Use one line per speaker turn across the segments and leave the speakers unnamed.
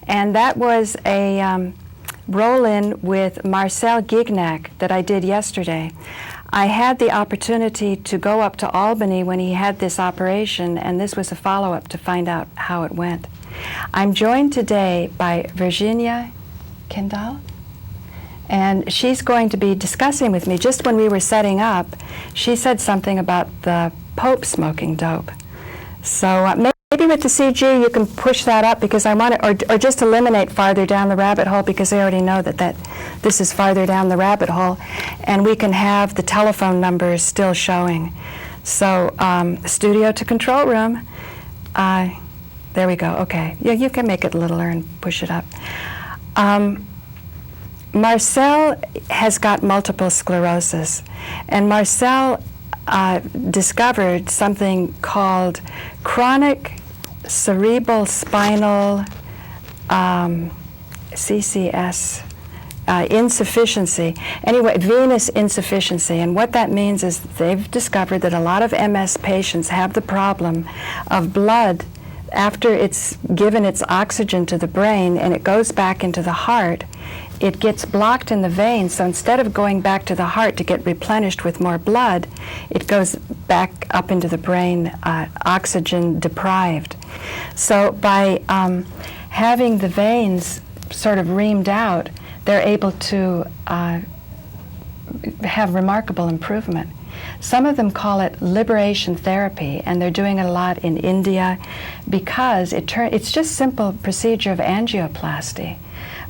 And that was a roll-in with Marcel Gignac that I did yesterday. I had the opportunity to go up to Albany when he had this operation, and this was a follow-up to find out how it went. I'm joined today by Virginia Kendall, and she's going to be discussing with me. Just when we were setting up, she said something about the Pope smoking dope. So maybe with the CG you can push that up, because I want to, or just eliminate farther down the rabbit hole, because they already know that this is farther down the rabbit hole, and we can have the telephone numbers still showing. So studio to control room. There we go. Okay. Yeah, you can make it littler and push it up. Marcel has got multiple sclerosis, and Marcel discovered something called chronic cerebral spinal CCS insufficiency. Anyway, venous insufficiency. And what that means is they've discovered that a lot of MS patients have the problem of blood, after it's given its oxygen to the brain and it goes back into the heart, it gets blocked in the veins. So instead of going back to the heart to get replenished with more blood, it goes back up into the brain, oxygen deprived. So by having the veins sort of reamed out, they're able to have remarkable improvement. Some of them call it liberation therapy, and they're doing it a lot in India because it's just simple procedure of angioplasty.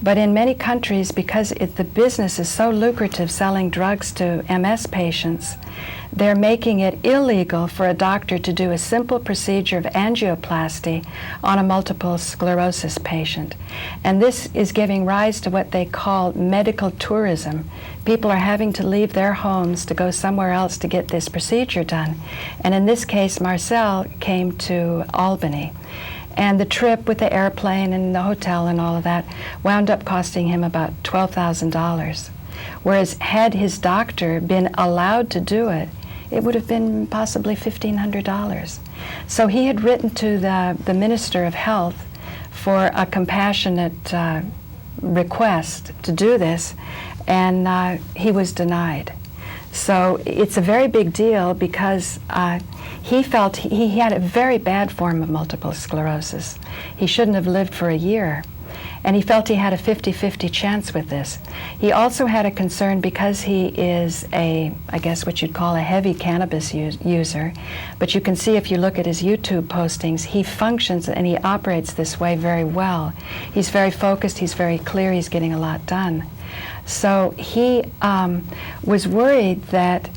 But in many countries, because the business is so lucrative selling drugs to MS patients, they're making it illegal for a doctor to do a simple procedure of angioplasty on a multiple sclerosis patient. And this is giving rise to what they call medical tourism. People are having to leave their homes to go somewhere else to get this procedure done. And in this case, Marcel came to Albany. And the trip with the airplane and the hotel and all of that wound up costing him about $12,000. Whereas had his doctor been allowed to do it, it would have been possibly $1,500. So he had written to the Minister of Health for a compassionate request to do this, and he was denied. So it's a very big deal because he felt he had a very bad form of multiple sclerosis. He shouldn't have lived for a year. And he felt he had a 50-50 chance with this. He also had a concern because he is I guess what you'd call a heavy cannabis user. But you can see if you look at his YouTube postings, he functions and he operates this way very well. He's very focused, he's very clear, he's getting a lot done. So he was worried that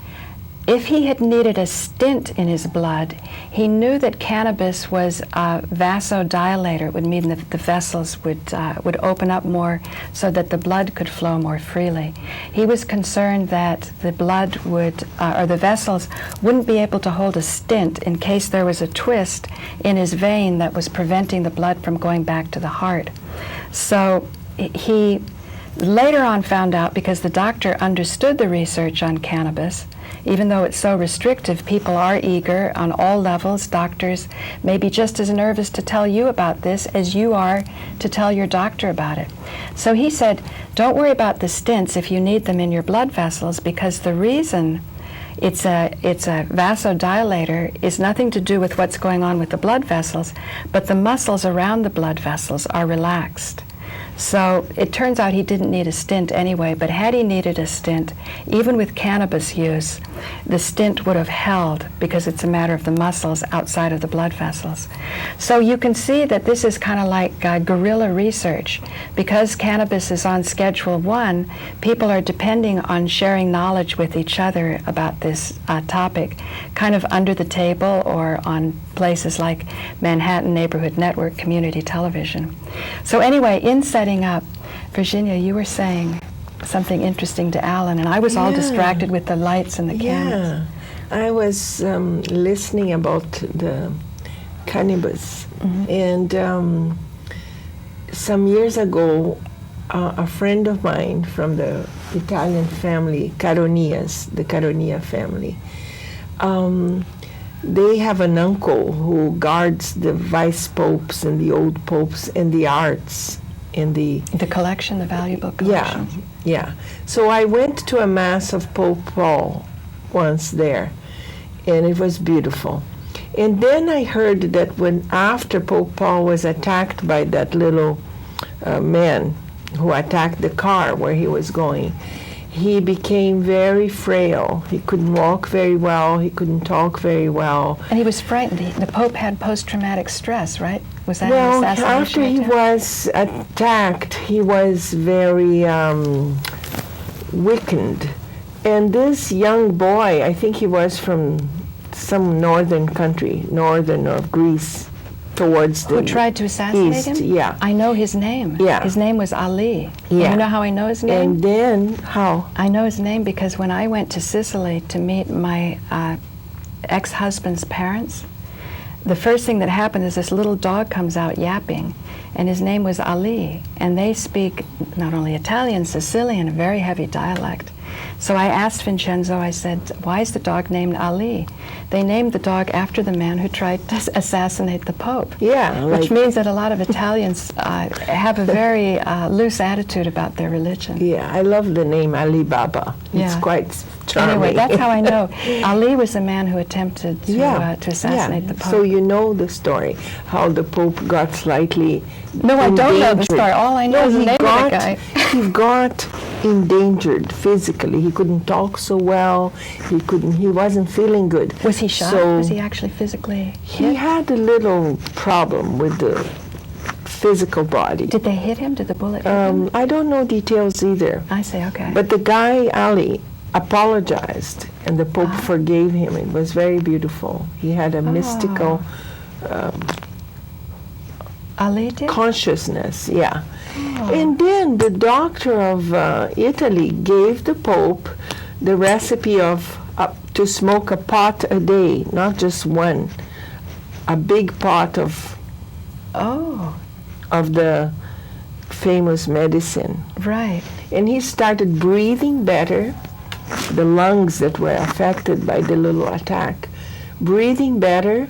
if he had needed a stent in his blood, he knew that cannabis was a vasodilator. It would mean that the vessels would open up more so that the blood could flow more freely. He was concerned that the blood would, or the vessels wouldn't be able to hold a stent in case there was a twist in his vein that was preventing the blood from going back to the heart. So he later on found out, because the doctor understood the research on cannabis, even though it's so restrictive, people are eager on all levels. Doctors may be just as nervous to tell you about this as you are to tell your doctor about it. So he said, don't worry about the stents if you need them in your blood vessels, because the reason it's a vasodilator is nothing to do with what's going on with the blood vessels, but the muscles around the blood vessels are relaxed. So it turns out he didn't need a stent anyway, but had he needed a stent, even with cannabis use, the stent would have held because it's a matter of the muscles outside of the blood vessels. So you can see that this is kind of like guerrilla research. Because cannabis is on Schedule 1, people are depending on sharing knowledge with each other about this topic, kind of under the table or on places like Manhattan Neighborhood Network Community Television. So anyway, in setting up, Virginia, you were saying something interesting to Alan, and I was all distracted with the lights and the cameras.
Yeah, I was listening about the cannabis, and some years ago, a friend of mine from the Italian family, Caronias, the Caronia family, they have an uncle who guards the vice popes and the old popes and the arts in the
collection, the valuable collection.
Yeah. So I went to a mass of Pope Paul once there, and it was beautiful. And then I heard that when after Pope Paul was attacked by that little man who attacked the car where he was going, he became very frail. He couldn't walk very well. He couldn't talk very well.
And he was frightened. The Pope had post-traumatic stress, right? Was that
Well,
an assassination
after he
attempt?
was attacked, he was very weakened. And this young boy, I think he was from some northern country, northern of Greece, towards the
Who tried to assassinate
east.
him?
Yeah.
I know his name.
Yeah.
His name was Ali. And
Yeah.
you know how I know his name?
And then, how?
I know his name because when I went to Sicily to meet my ex-husband's parents, the first thing that happened is this little dog comes out yapping, and his name was Ali. And they speak not only Italian, Sicilian, a very heavy dialect. So I asked Vincenzo, I said, why is the dog named Ali? They named the dog after the man who tried to assassinate the Pope.
Yeah.
Which means that a lot of Italians have a very loose attitude about their religion.
Yeah, I love the name Ali Baba. It's
Yeah.
quite charming.
Anyway, that's how I know. Ali was the man who attempted to assassinate the Pope.
So you know the story, how the Pope got slightly
No, I don't know the
endangered.
story. All I know is the name of the guy.
He got endangered physically. He couldn't talk so well. He wasn't feeling good.
Was he shot?
So
Was he actually physically
he
hit?
had a little problem with the physical body.
Did they hit him? Did the bullet hit him?
I don't know details either.
I see, okay.
But the guy, Ali, apologized, and the Pope forgave him. It was very beautiful. He had a mystical
Ali did?
consciousness, yeah. And then the doctor of Italy gave the Pope the recipe of to smoke a pot a day, not just one, a big pot of the famous medicine.
Right.
And he started breathing better, the lungs that were affected by the little attack, breathing better.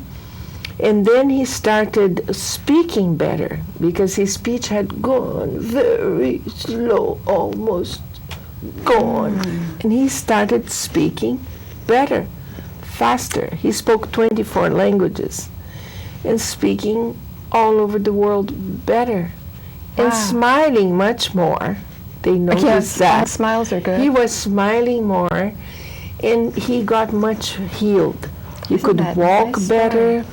And then he started speaking better because his speech had gone very slow, almost gone. And he started speaking better, faster. He spoke 24 languages and speaking all over the world better. And smiling much more. They noticed that.
Smiles are good.
He was smiling more, and he got much healed. He could
that
walk
nice
better.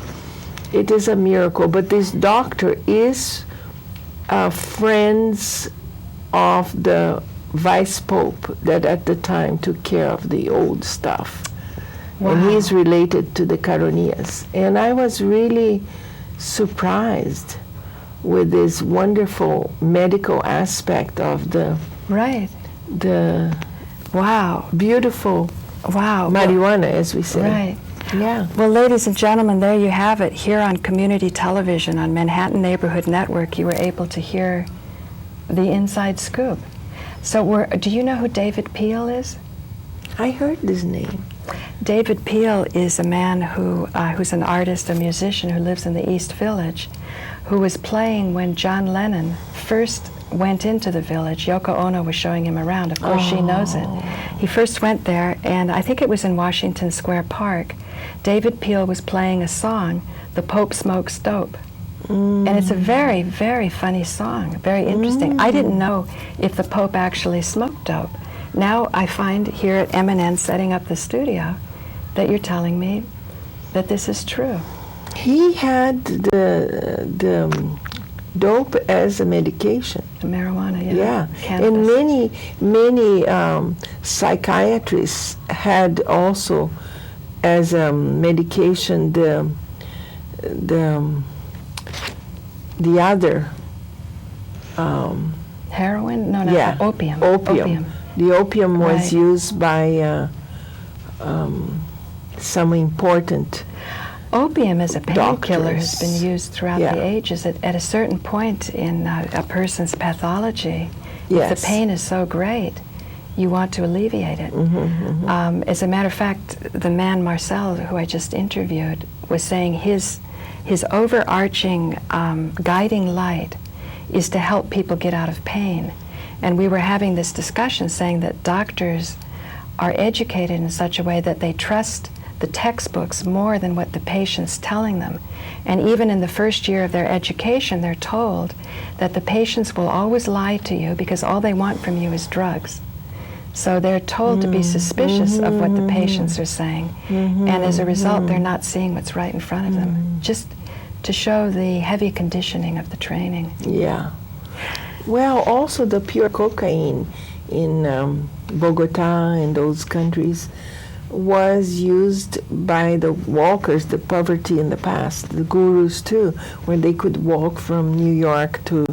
It is a miracle. But this doctor is friends of the vice pope that at the time took care of the old stuff. And he's related to the Caronias. And I was really surprised with this wonderful medical aspect of the beautiful marijuana, as we say.
Right.
Yeah.
Well, ladies and gentlemen, there you have it. Here on community television on Manhattan Neighborhood Network, you were able to hear the inside scoop. So do you know who David Peel is?
I heard this name.
David Peel is a man who's an artist, a musician who lives in the East Village, who was playing when John Lennon first went into the village. Yoko Ono was showing him around. Of course, she knows it. He first went there, and I think it was in Washington Square Park. David Peel was playing a song, The Pope Smokes Dope. And it's a very, very funny song, very interesting. I didn't know if the Pope actually smoked dope. Now I find here at MNN setting up the studio that you're telling me that this is true.
He had the dope as a medication.
The marijuana,
Yeah,
cannabis.
and many psychiatrists had also as a medication the other
heroin? No, not
yeah,
opium.
Opium. The opium was used by some important
Opium as a painkiller has
doctors.
been used throughout the ages. At a certain point in a person's pathology, if the pain is so great, you want to alleviate it. As a matter of fact, the man Marcel, who I just interviewed, was saying his overarching guiding light is to help people get out of pain. And we were having this discussion saying that doctors are educated in such a way that they trust the textbooks more than what the patient's telling them. And even in the first year of their education, they're told that the patients will always lie to you because all they want from you is drugs. So they're told to be suspicious of what the patients are saying. And as a result, they're not seeing what's right in front of them, just to show the heavy conditioning of the training.
Yeah. Well, also the pure cocaine in Bogota and those countries was used by the walkers, the poverty in the past, the gurus too, where they could walk from New York to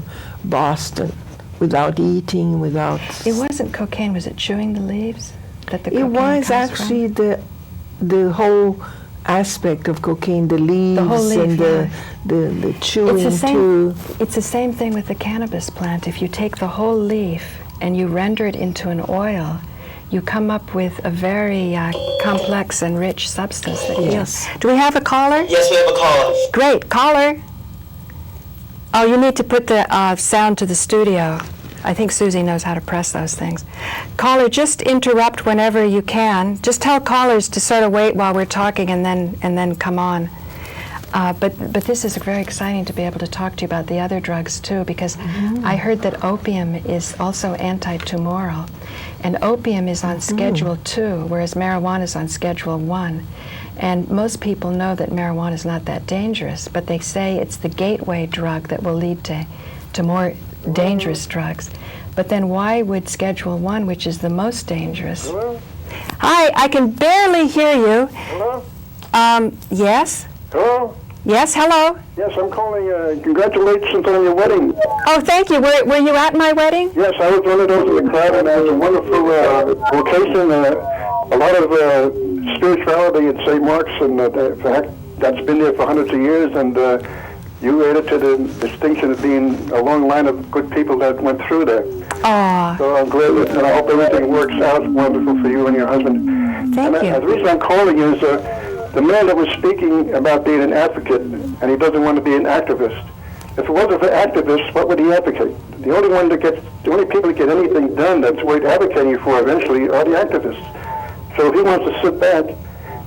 Boston without eating, without...
It wasn't cocaine, was it chewing the leaves? That the
It
cocaine
was
comes
actually
from?
the whole aspect of cocaine, the leaves
whole leaf,
and the chewing too.
It's the same thing with the cannabis plant. If you take the whole leaf and you render it into an oil, you come up with a very complex and rich substance that
Yes.
heals. Do we have a caller?
Yes, we have a caller.
Great. Caller? Oh, you need to put the sound to the studio. I think Susie knows how to press those things. Caller, just interrupt whenever you can. Just tell callers to sort of wait while we're talking and then come on. But this is very exciting to be able to talk to you about the other drugs too, because I heard that opium is also anti-tumoral, and opium is on Schedule 2, whereas marijuana is on Schedule 1. And most people know that marijuana is not that dangerous, but they say it's the gateway drug that will lead to more dangerous drugs. But then why would Schedule 1, which is the most dangerous?
Hello?
Hi, I can barely hear you.
Hello?
Yes?
Hello?
Yes, hello?
Yes, I'm calling. Congratulations on your wedding.
Oh, thank you. Were you at my wedding?
Yes, I was one of those in the crowd, and it was a wonderful vocation. A lot of spirituality at St. Mark's, and that's been there for hundreds of years, and you added to the distinction of being a long line of good people that went through there.
Aw,
So I'm glad, and I hope everything works out wonderful for you and your husband.
thank
And
you.
the reason I'm calling is the man that was speaking about being an advocate, and he doesn't want to be an activist. If it wasn't for activists, what would he advocate? The only people that get anything done that's worth advocating for eventually are the activists. So if he wants to sit back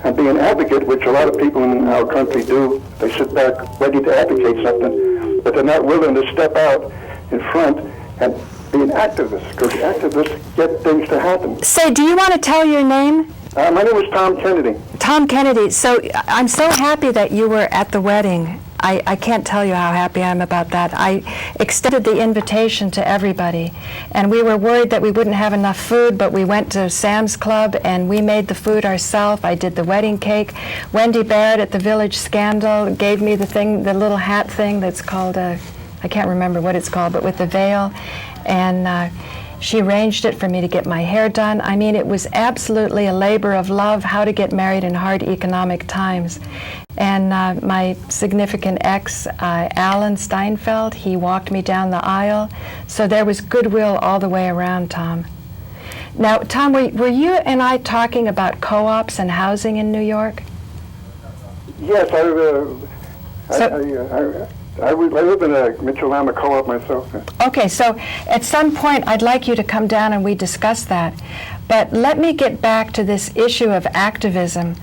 and be an advocate, which a lot of people in our country do, they sit back ready to advocate something, but they're not willing to step out in front and be an activist, because activists get things to happen.
Say, do you want to tell your name?
My name is Tom Kennedy.
Tom Kennedy. So I'm so happy that you were at the wedding. I can't tell you how happy I am about that. I extended the invitation to everybody, and we were worried that we wouldn't have enough food, but we went to Sam's Club and we made the food ourselves. I did the wedding cake. Wendy Barrett at the Village Scandal gave me the little hat thing that's called I can't remember what it's called, but with the veil, and she arranged it for me to get my hair done. I mean, it was absolutely a labor of love, how to get married in hard economic times. And my significant ex, Alan Steinfeld, he walked me down the aisle. So there was goodwill all the way around, Tom. Now, Tom, were you and I talking about co-ops and housing in New York?
Yes, I live in a Mitchell-Lama co-op myself.
Okay, so at some point I'd like you to come down and we discuss that. But let me get back to this issue of activism.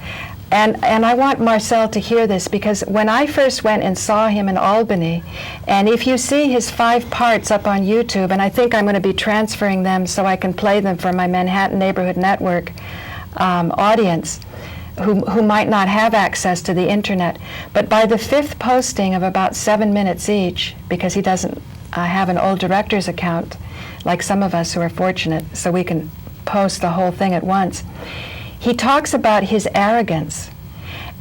And I want Marcel to hear this, because when I first went and saw him in Albany, and if you see his 5 parts up on YouTube, and I think I'm going to be transferring them so I can play them for my Manhattan Neighborhood Network audience, who might not have access to the internet. But by the 5th posting of about 7 minutes each, because he doesn't have an old director's account, like some of us who are fortunate, so we can post the whole thing at once, he talks about his arrogance.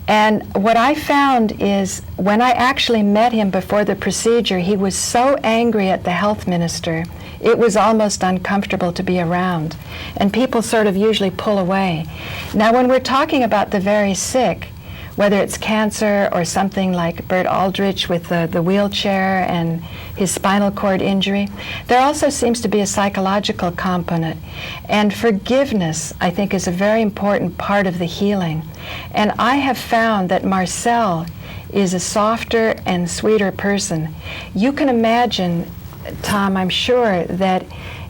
And what I found is, when I actually met him before the procedure, he was so angry at the health minister, it was almost uncomfortable to be around. And people sort of usually pull away. Now, when we're talking about the very sick, whether it's cancer or something like Bert Aldrich with the wheelchair and his spinal cord injury, there also seems to be a psychological component. And forgiveness, I think, is a very important part of the healing. And I have found that Marcel is a softer and sweeter person. You can imagine Tom, I'm sure that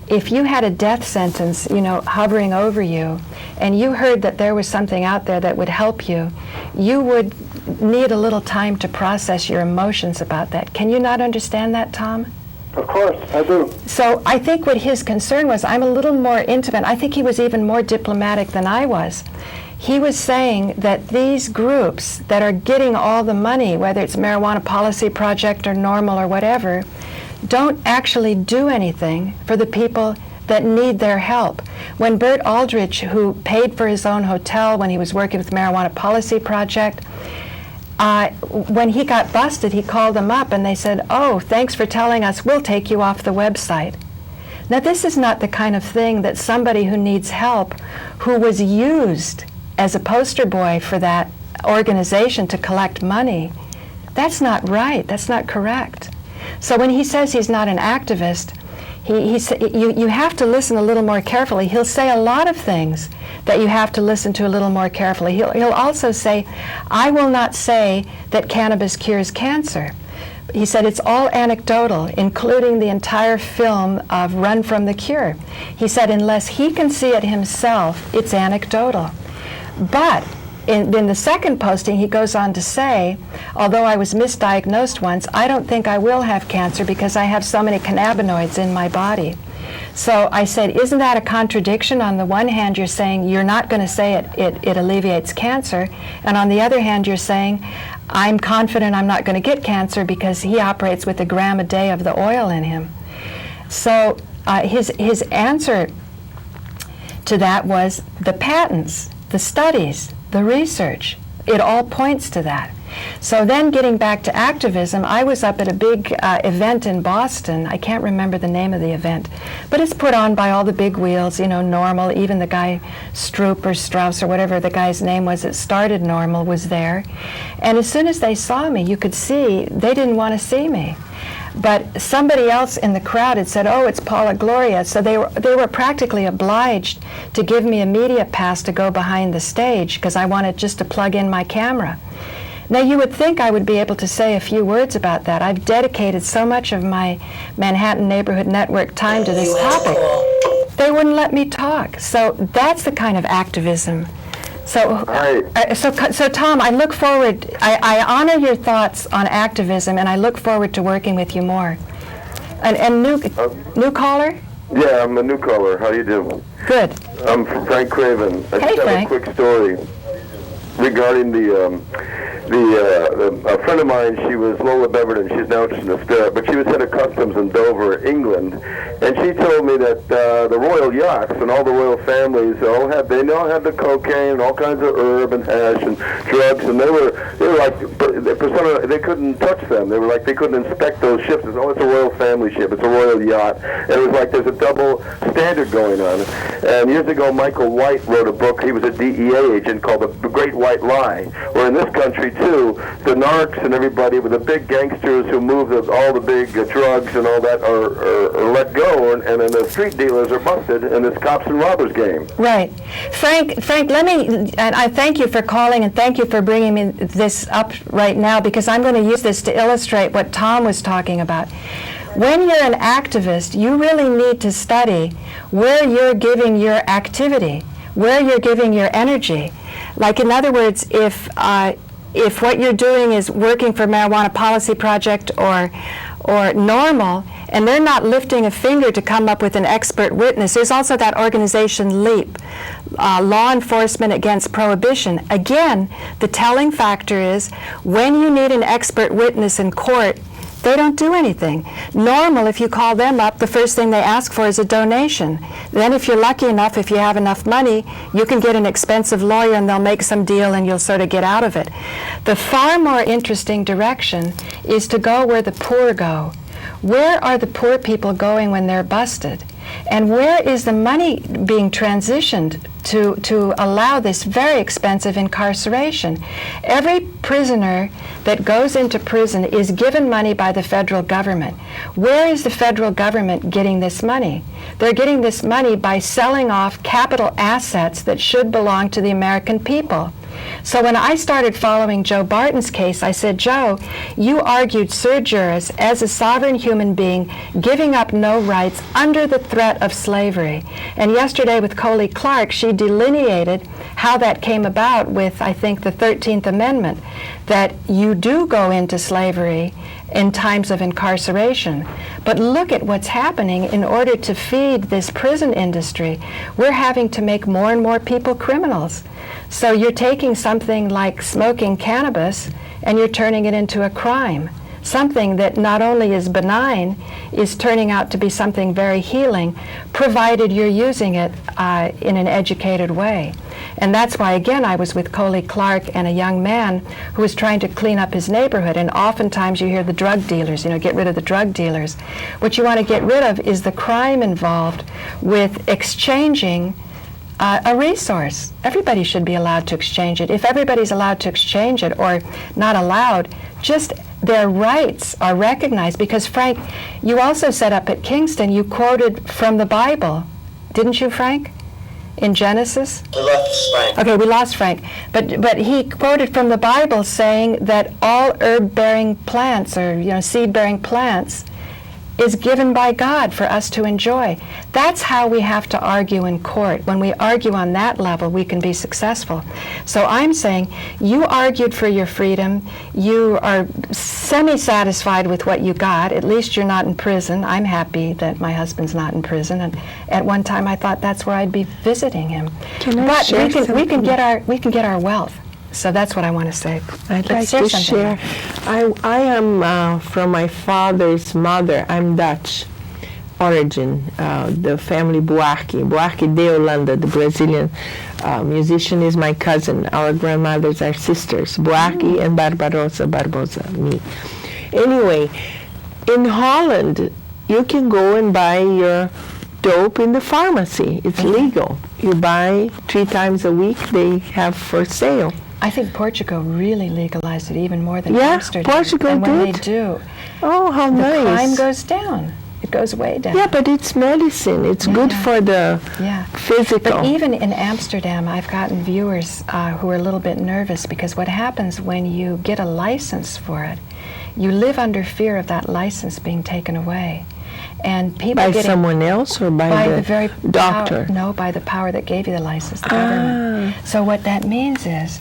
if you had a death sentence, hovering over you, and you heard that there was something out there that would help you, you would need a little time to process your emotions about that. Can you not understand that, Tom?
Of course, I do.
So I think what his concern was, I'm a little more intimate. I think he was even more diplomatic than I was. He was saying that these groups that are getting all the money, whether it's Marijuana Policy Project or Normal or whatever, don't actually do anything for the people that need their help. When Bert Aldrich, who paid for his own hotel when he was working with Marijuana Policy Project, when he got busted, he called them up and they said, "Oh, thanks for telling us, we'll take you off the website." Now, this is not the kind of thing that somebody who needs help, who was used as a poster boy for that organization to collect money, that's not right, that's not correct. So when he says he's not an activist, you have to listen a little more carefully. He'll say a lot of things that you have to listen to a little more carefully. He'll also say, "I will not say that cannabis cures cancer." He said it's all anecdotal, including the entire film of Run from the Cure. He said unless he can see it himself, it's anecdotal. But in the second posting, he goes on to say, although I was misdiagnosed once, I don't think I will have cancer because I have so many cannabinoids in my body. So I said, isn't that a contradiction? On the one hand, you're saying you're not going to say it alleviates cancer, and on the other hand, you're saying, I'm confident I'm not going to get cancer because he operates with a gram a day of the oil in him. So his answer to that was the patents, the studies, the research. It all points to that. So then getting back to activism, I was up at a big event in Boston. I can't remember the name of the event, but it's put on by all the big wheels, Normal, even the guy Stroop or Strauss or whatever the guy's name was that started Normal was there. And as soon as they saw me, you could see they didn't want to see me. But somebody else in the crowd had said, "Oh, it's Paula Gloria," so they were practically obliged to give me a media pass to go behind the stage because I wanted just to plug in my camera. Now, you would think I would be able to say a few words about that. I've dedicated so much of my Manhattan Neighborhood Network time to this topic. They wouldn't let me talk. So that's the kind of activism. So, so Tom, I look forward, I honor your thoughts on activism, and I look forward to working with you more. And new caller?
Yeah, I'm a new caller. How do you do?
Good.
I'm from Frank Craven. I
Hey,
just have
Frank.
a quick story regarding a friend of mine. She was Lola Beverton. She's now just in the spirit, but she was head of customs in Dover, England, and she told me that the royal yachts and all the royal families all had the cocaine and all kinds of herb and hash and drugs, and they were like they couldn't touch them. They were like they couldn't inspect those ships. It's a royal family ship. It's a royal yacht. And it was like there's a double standard going on. And years ago, Michael White wrote a book. He was a DEA agent called The Great White Lie, where in this country too, the narcs and everybody with the big gangsters who move all the big drugs and all that are let go, and then the street dealers are busted in this cops and robbers game.
Right. Frank, and I thank you for calling and thank you for bringing me this up right now, because I'm going to use this to illustrate what Tom was talking about. When you're an activist, you really need to study where you're giving your activity, where you're giving your energy. Like, in other words, if what you're doing is working for Marijuana Policy Project or Normal, and they're not lifting a finger to come up with an expert witness. There's also that organization LEAP, Law Enforcement Against Prohibition. Again, the telling factor is when you need an expert witness in court, they don't do anything. Normal, if you call them up, the first thing they ask for is a donation. Then if you're lucky enough, if you have enough money, you can get an expensive lawyer and they'll make some deal and you'll sort of get out of it. The far more interesting direction is to go where the poor go. Where are the poor people going when they're busted? And where is the money being transitioned to allow this very expensive incarceration? Every prisoner that goes into prison is given money by the federal government. Where is the federal government getting this money? They're getting this money by selling off capital assets that should belong to the American people. So when I started following Joe Barton's case, I said, Joe, you argued sui juris as a sovereign human being, giving up no rights under the threat of slavery. And yesterday with Coley Clark, she delineated how that came about with, I think, the 13th Amendment, that you do go into slavery in times of incarceration. But look at what's happening in order to feed this prison industry. We're having to make more and more people criminals. So you're taking something like smoking cannabis and you're turning it into a crime. Something that not only is benign is turning out to be something very healing, provided you're using it in an educated way. And that's why, again, I was with Coley Clark and a young man who was trying to clean up his neighborhood. And oftentimes you hear the drug dealers, get rid of the drug dealers. What you want to get rid of is the crime involved with exchanging a resource. Everybody should be allowed to exchange it. If everybody's allowed to exchange it, or not allowed, just their rights are recognized. Because, Frank, you also said up at Kingston, you quoted from the Bible. Didn't you, Frank? In Genesis?
We lost Frank.
Okay, we lost Frank. But he quoted from the Bible saying that all herb-bearing plants, or seed-bearing plants, is given by God for us to enjoy. That's how we have to argue in court. When we argue on that level, we can be successful. So I'm saying, you argued for your freedom. You are semi-satisfied with what you got. At least you're not in prison. I'm happy that my husband's not in prison. And at one time, I thought that's where I'd be visiting him. But we can get our wealth. So that's what I want to say.
I'd like to share. I am from my father's mother. I'm Dutch origin. The family Buarque de Holanda, the Brazilian musician, is my cousin. Our grandmothers are sisters, Buarque and Barbosa, me. Anyway, in Holland, you can go and buy your dope in the pharmacy. It's legal. You buy 3 times a week. They have for sale.
I think Portugal really legalized it even more than Amsterdam.
Portugal
and when
did.
they do,
oh, how nice.
The crime goes down. It goes way down.
Yeah, but it's medicine. It's good for the physical.
But even in Amsterdam, I've gotten viewers who are a little bit nervous, because what happens when you get a license for it, you live under fear of that license being taken away. And people
by someone else, or by the
very
doctor?
No, by the power that gave you the license, the government. So what that means is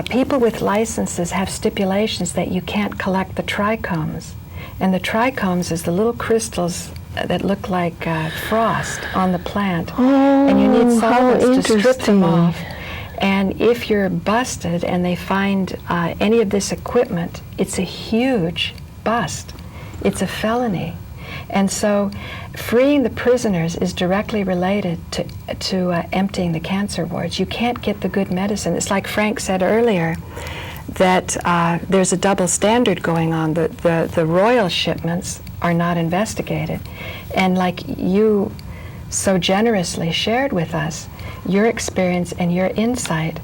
people with licenses have stipulations that you can't collect the trichomes. And the trichomes is the little crystals that look like frost on the plant.
Oh,
and you need
how
solvents to strip them
interesting.
off. And if you're busted and they find any of this equipment, it's a huge bust. It's a felony. And so freeing the prisoners is directly related to emptying the cancer wards. You can't get the good medicine. It's like Frank said earlier, that there's a double standard going on. The royal shipments are not investigated. And like you so generously shared with us, your experience and your insight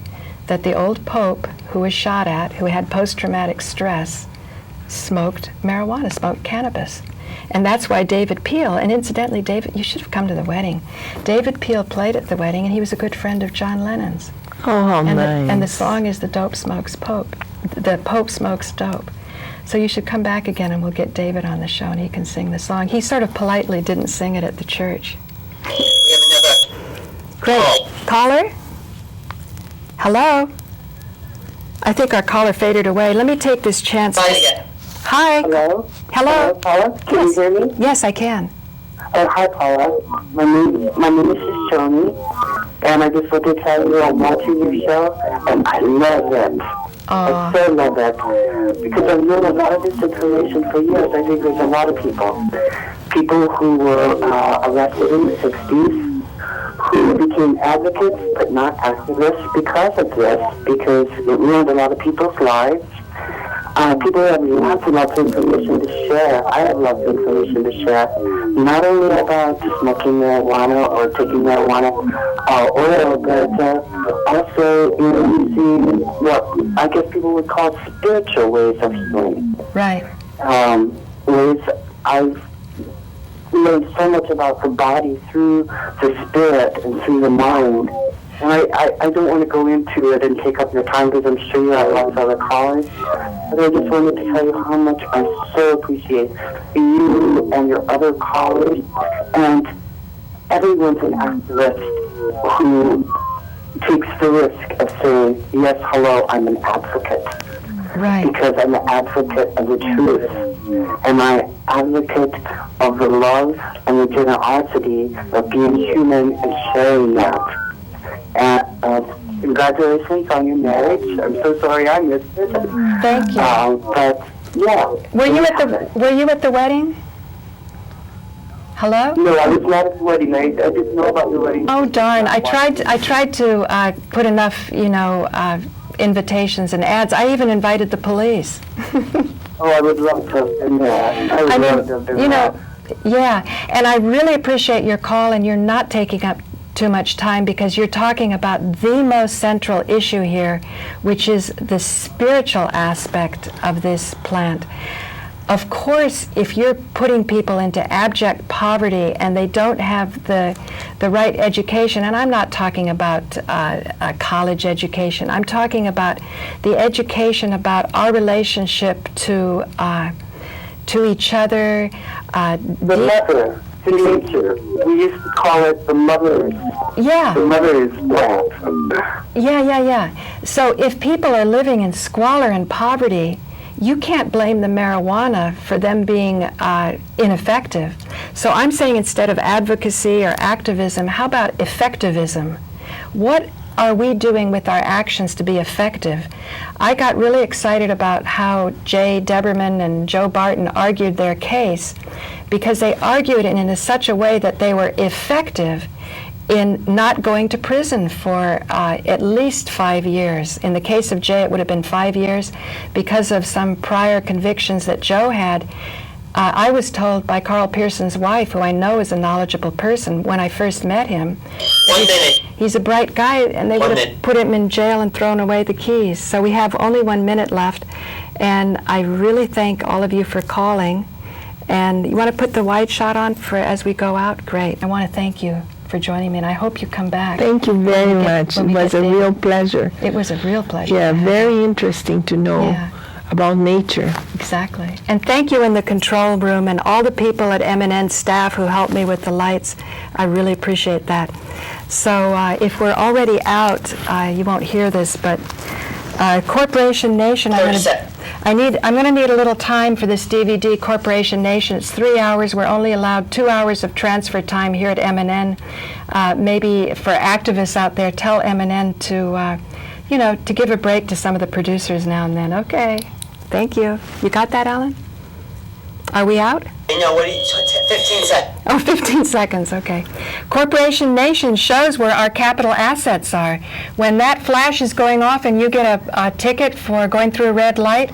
that the old Pope who was shot at, who had post-traumatic stress, smoked marijuana, smoked cannabis. And that's why David Peel, and incidentally, David, you should have come to the wedding. David Peel played at the wedding, and he was a good friend of John Lennon's.
Oh, how nice.
And the song is The Dope Smokes Pope. The Pope Smokes Dope. So you should come back again, and we'll get David on the show, and he can sing the song. He sort of politely didn't sing it at the church.
We have another
Great.
call.
Caller? Hello? I think our caller faded away. Let me take this chance.
Try it again.
Hi.
Hello?
Hello?
Paula? Can you hear me?
Yes, I can.
Hi, Paula. My name is Shoshone, and I just want to tell you I'm watching your show, and I love it. I so love it. Because I've known a lot of this information for years. I think there's a lot of people who were arrested in the 60s, who became advocates but not activists because of this, because it ruined a lot of people's lives. People have lots and lots of information to share. I have lots of information to share, not only about smoking marijuana or taking marijuana oil, but also using what I guess people would call spiritual ways of healing.
Right.
Ways I've learned so much about the body through the spirit and through the mind. And I don't want to go into it and take up your time because I'm sure you have lots of other callers. But I just wanted to tell you how much I so appreciate you and your other callers and everyone's an activist who takes the risk of saying, yes, hello, I'm an advocate.
Right.
Because I'm an advocate of the truth. And I'm an advocate of the love and the generosity of being human and sharing that. And congratulations on your marriage. I'm so sorry I missed it.
Thank you.
But yeah.
Were you at the wedding? Hello?
No, I was not at the wedding. I didn't know about the wedding.
Oh darn! I tried to put enough, invitations and ads. I even invited the police.
Oh, I would love to have been there. I would love to have been there.
Yeah, and I really appreciate your call, and you're not taking up too much time because you're talking about the most central issue here, which is the spiritual aspect of this plant. Of course, if you're putting people into abject poverty and they don't have the right education, and I'm not talking about a college education, I'm talking about the education about our relationship to each other.
The mother, to nature. We used to call it the mother's.
Yeah.
The mother's plant.
Yeah. So if people are living in squalor and poverty, you can't blame the marijuana for them being ineffective. So I'm saying instead of advocacy or activism, how about effectivism? What are we doing with our actions to be effective? I got really excited about how Jay Deberman and Joe Barton argued their case because they argued it in such a way that they were effective in not going to prison for at least 5 years. In the case of Jay, it would have been 5 years because of some prior convictions that Joe had. I was told by Carl Pearson's wife, who I know is a knowledgeable person, when I first met him, he's a bright guy, and they would have put him in jail and thrown away the keys. So we have only 1 minute left, and I really thank all of you for calling. And you want to put the wide shot on for as we go out? Great. I want to thank you for joining me, and I hope you come back.
Thank you very much. It was a real pleasure.
It was a real pleasure.
Yeah, very interesting to know about nature.
Exactly. And thank you in the control room and all the people at M&N staff who helped me with the lights. I really appreciate that. So if we're already out, you won't hear this, but Corporation Nation, I'm going to need a little time for this DVD, Corporation Nation. It's 3 hours. We're only allowed 2 hours of transfer time here at M&N. Maybe for activists out there, tell M&N to, to give a break to some of the producers now and then. Okay. Thank you. You got that, Alan? Are we out?
No, 15 seconds.
Oh, 15 seconds, okay. Corporation Nation shows where our capital assets are. When that flash is going off and you get a ticket for going through a red light,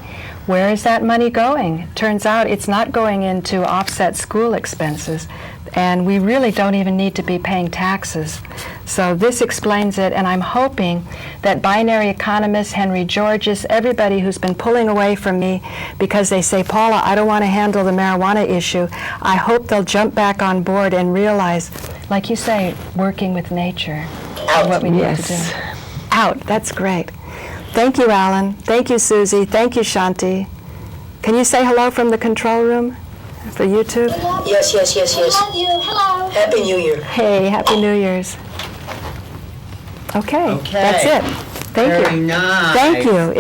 where is that money going? Turns out it's not going into offset school expenses, and we really don't even need to be paying taxes. So this explains it, and I'm hoping that binary economists, Henry Georges, everybody who's been pulling away from me because they say, Paula, I don't want to handle the marijuana issue, I hope they'll jump back on board and realize, like you say, working with nature is what we need to do. Out, that's great. Thank you, Alan. Thank you, Susie. Thank you, Shanti. Can you say hello from the control room for YouTube?
Yes.
Love you. Hello.
Happy New Year.
Hey, Happy New Year's. Okay, that's it. Thank you.
Very nice.
Thank you.